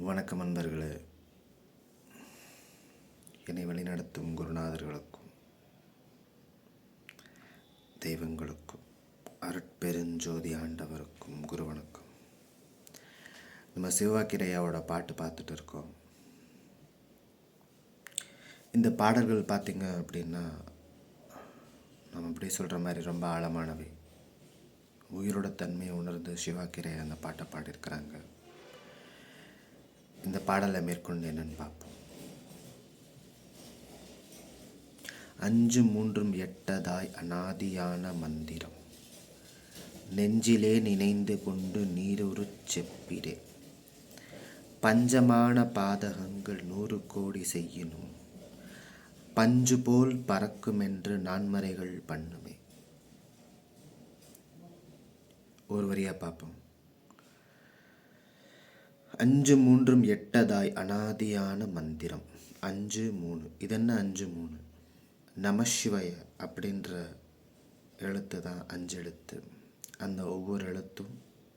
வணக்கம் நண்பர்களே. என்னை வழிநடத்தும் குருநாதர்களுக்கும் தெய்வங்களுக்கும் அருட்பெருஞ்சோதி ஆண்டவருக்கும் குரு வணக்கம். நம்ம சிவவாக்கிரையாவோட பாட்டு பார்த்துட்டு இருக்கோம். இந்த பாடல்கள் பார்த்திங்க அப்படின்னா நம்ம இப்படி சொல்கிற மாதிரி ரொம்ப ஆழமானவை. உயிரோட தன்மையை உணர்ந்து சிவாக்கிரையா அந்த பாட்டை பாடியிருக்கிறாங்க. இந்த பாடலை மேற்கொண்டு என்னன்னு பார்ப்போம். 5 3 8 அநாதியான மந்திரம் நெஞ்சிலே நினைந்து கொண்டு நீருருச் செப்பிடே. பஞ்சமான பாதகங்கள் 100 கோடி செய்யினும் பஞ்சு போல் பறக்குமென்று நான்மறைகள் பண்ணுமே. ஒரு வரியா பார்ப்போம். 5 3 8 அநாதியான மந்திரம் 5 3. இது என்ன 5 3? நமசிவாய அப்படின்ற எழுத்து தான் 5 எழுத்து. அந்த ஒவ்வொரு எழுத்தும்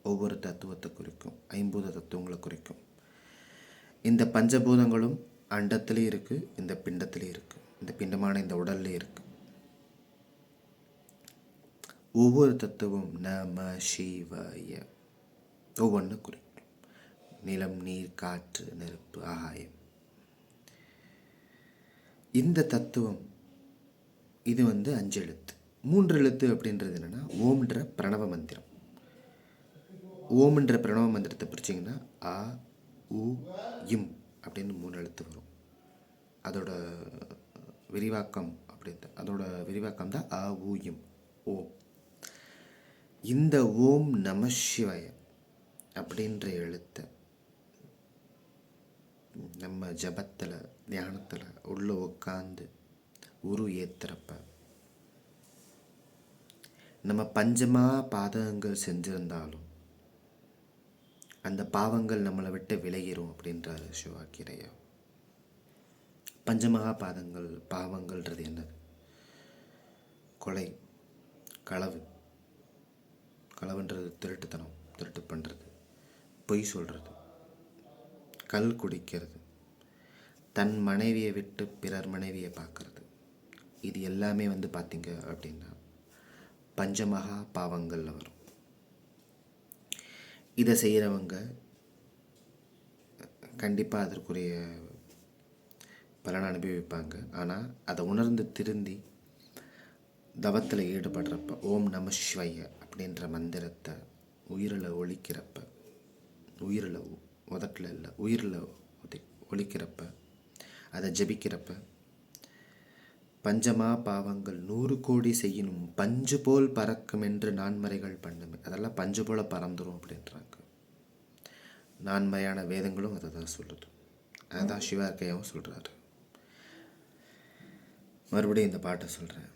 ஒவ்வொரு தத்துவத்தை குறிக்கும், 50 தத்துவங்களை குறிக்கும். இந்த பஞ்சபூதங்களும் அண்டத்திலே இருக்குது, இந்த பிண்டத்திலே இருக்குது, இந்த பிண்டமான இந்த உடல்லே இருக்குது. ஒவ்வொரு தத்துவம் நம சிவாய ஒவ்வொன்று குறிக்கும். நிலம், நீர், காற்று, நெருப்பு, ஆகாயம். இந்த தத்துவம் இது 5 எழுத்து. 3 எழுத்து அப்படின்றது என்னென்னா ஓம்ன்ற பிரணவ மந்திரம். ஓம்ன்ற பிரணவ மந்திரத்தை பிரிச்சிங்கன்னா ஆ உ இம் அப்படின்னு 3 எழுத்து வரும். அதோட விரிவாக்கம் தான் ஆ உ இம், ஓம். இந்த ஓம் நம சிவாய அப்படின்ற எழுத்தை நம்ம ஜபத்தில் தியானத்தில் உள்ளே உட்காந்து உரு ஏத்துறப்ப நம்ம பஞ்சமா பாதகங்கள் செஞ்சிருந்தாலும் அந்த பாவங்கள் நம்மளை விட்டு விலகிரும் அப்படின்றாரு சிவாக்கிரையா. பஞ்சமகா பாவங்கள்ன்றது என்னது? கொலை, களவுன்றது திருட்டுத்தனம், திருட்டு பண்ணுறது, பொய் சொல்கிறது, கல் குடிக்கிறது, தன் மனைவியை விட்டு பிறர் மனைவியை பார்க்கறது. இது எல்லாமே பார்த்திங்க அப்படின்னா பஞ்சமகா பாவங்களில் வரும். இதை செய்கிறவங்க கண்டிப்பாக அதற்குரிய பலனை அனுபவிப்பாங்க. ஆனால் அதை உணர்ந்து திருந்தி தவத்தில் ஈடுபடுறப்ப ஓம் நம சிவாய அப்படின்ற மந்திரத்தை உயிரில் ஒழிக்கிறப்ப, உயிரில் உதட்டில் இல்லை உயிரில் ஒழிக்கிறப்ப, அதை ஜபிக்கிறப்ப பஞ்சமா பாவங்கள் 100 கோடி செய்யணும் பஞ்சு போல் பறக்கும் என்று நான்மறைகள் பண்ணுமே. அதெல்லாம் பஞ்சு போல் பறந்துடும் அப்படின்றாங்க. நான்மறையான வேதங்களும் அதை தான் சொல்லுது. அதுதான் சிவாக்கியாவும் சொல்கிறாரு. மறுபடியும் இந்த பாட்டை சொல்கிறேன்.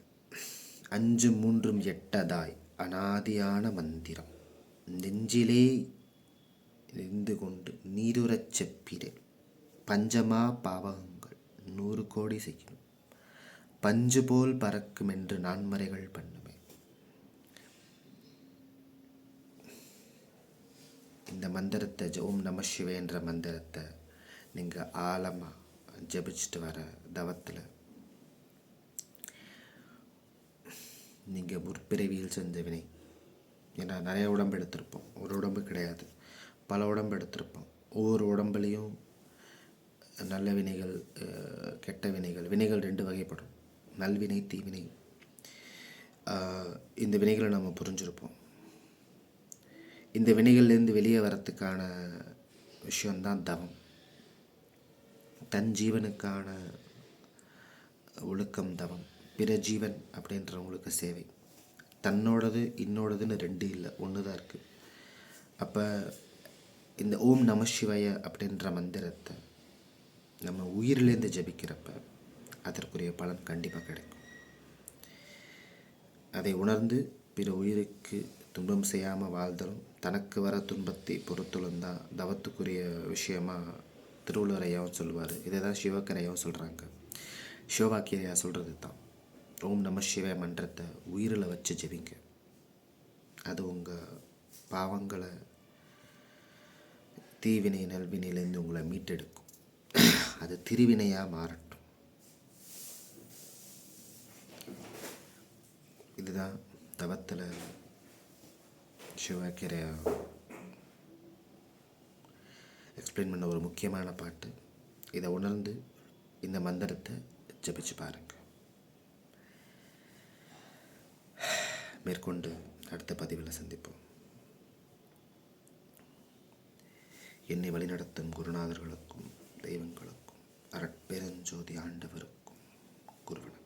5 3 8 அநாதியான மந்திரம் நெஞ்சிலே இருந்து கொண்டு நீருறச் செப்பிடே. பஞ்சமா பாவகங்கள் 100 கோடி செய்யணும் பஞ்சு போல் பறக்கும் என்று நான்மறைகள் பண்ணுமே. இந்த மந்திரத்தை ஓம் நம சிவாய என்ற மந்திரத்தை நீங்கள் ஆழமாக ஜபிச்சுட்டு வர தவத்தில் நீங்கள் முற்பிறவியில் செஞ்ச வினை. ஏன்னா நிறைய உடம்பு எடுத்திருப்போம், ஒரு உடம்பு கிடையாது, பல உடம்பு எடுத்திருப்போம். ஒவ்வொரு உடம்புலேயும் நல்ல வினைகள், கெட்ட வினைகள். வினைகள் 2 வகைப்படும், நல்வினை, தீவினை. இந்த வினைகளை நம்ம புரிஞ்சிருப்போம். இந்த வினைகள்லேருந்து வெளியே வரத்துக்கான விஷயந்தான் தவம். தன் ஜீவனுக்கான ஒழுக்கம் தவம். பிற ஜீவன் அப்படின்றவங்களுக்கு சேவை. தன்னோடது இன்னோடதுன்னு 2 இல்லை, 1 தான் இருக்குது. அப்போ இந்த ஓம் நம சிவாய அப்படின்ற மந்திரத்தை நம்ம உயிரிலேருந்து ஜபிக்கிறப்ப அதற்குரிய பலன் கண்டிப்பாக கிடைக்கும். அதை உணர்ந்து பிற உயிருக்கு துன்பம் செய்யாமல் வாழ்தலும் தனக்கு வர துன்பத்தை பொறுத்தலும் தான் தவத்துக்குரிய விஷயமாக திருவள்ளுவர் ஐயாவும் சொல்லுவார். இதை தான் சிவக்கரையாவும் சொல்கிறாங்க. சிவவாக்கியா சொல்கிறது தான் ஓம் நம சிவாய மன்றத்தை உயிரில் வச்சு ஜெபிங்க. அது உங்கள் பாவங்களை தீவினை நல்வினையிலேருந்து உங்களை மீட்டெடுக்கும். அது திருவினையாக மாறட்டும். இதுதான் தவத்தில் சிவகரை எக்ஸ்பிளைன் பண்ண ஒரு முக்கியமான பாட்டு. இதை உணர்ந்து இந்த மந்திரத்தை ஜபிச்சு பாருங்க. மேற்கொண்டு அடுத்த பதிவில் சந்திப்போம். என்னை வழிநடத்தும் குருநாதர்களுக்கும் தெய்வங்களுக்கும் அருட்பெருஞ்சோதி ஆண்டவருக்கும் குருவணக்கம்.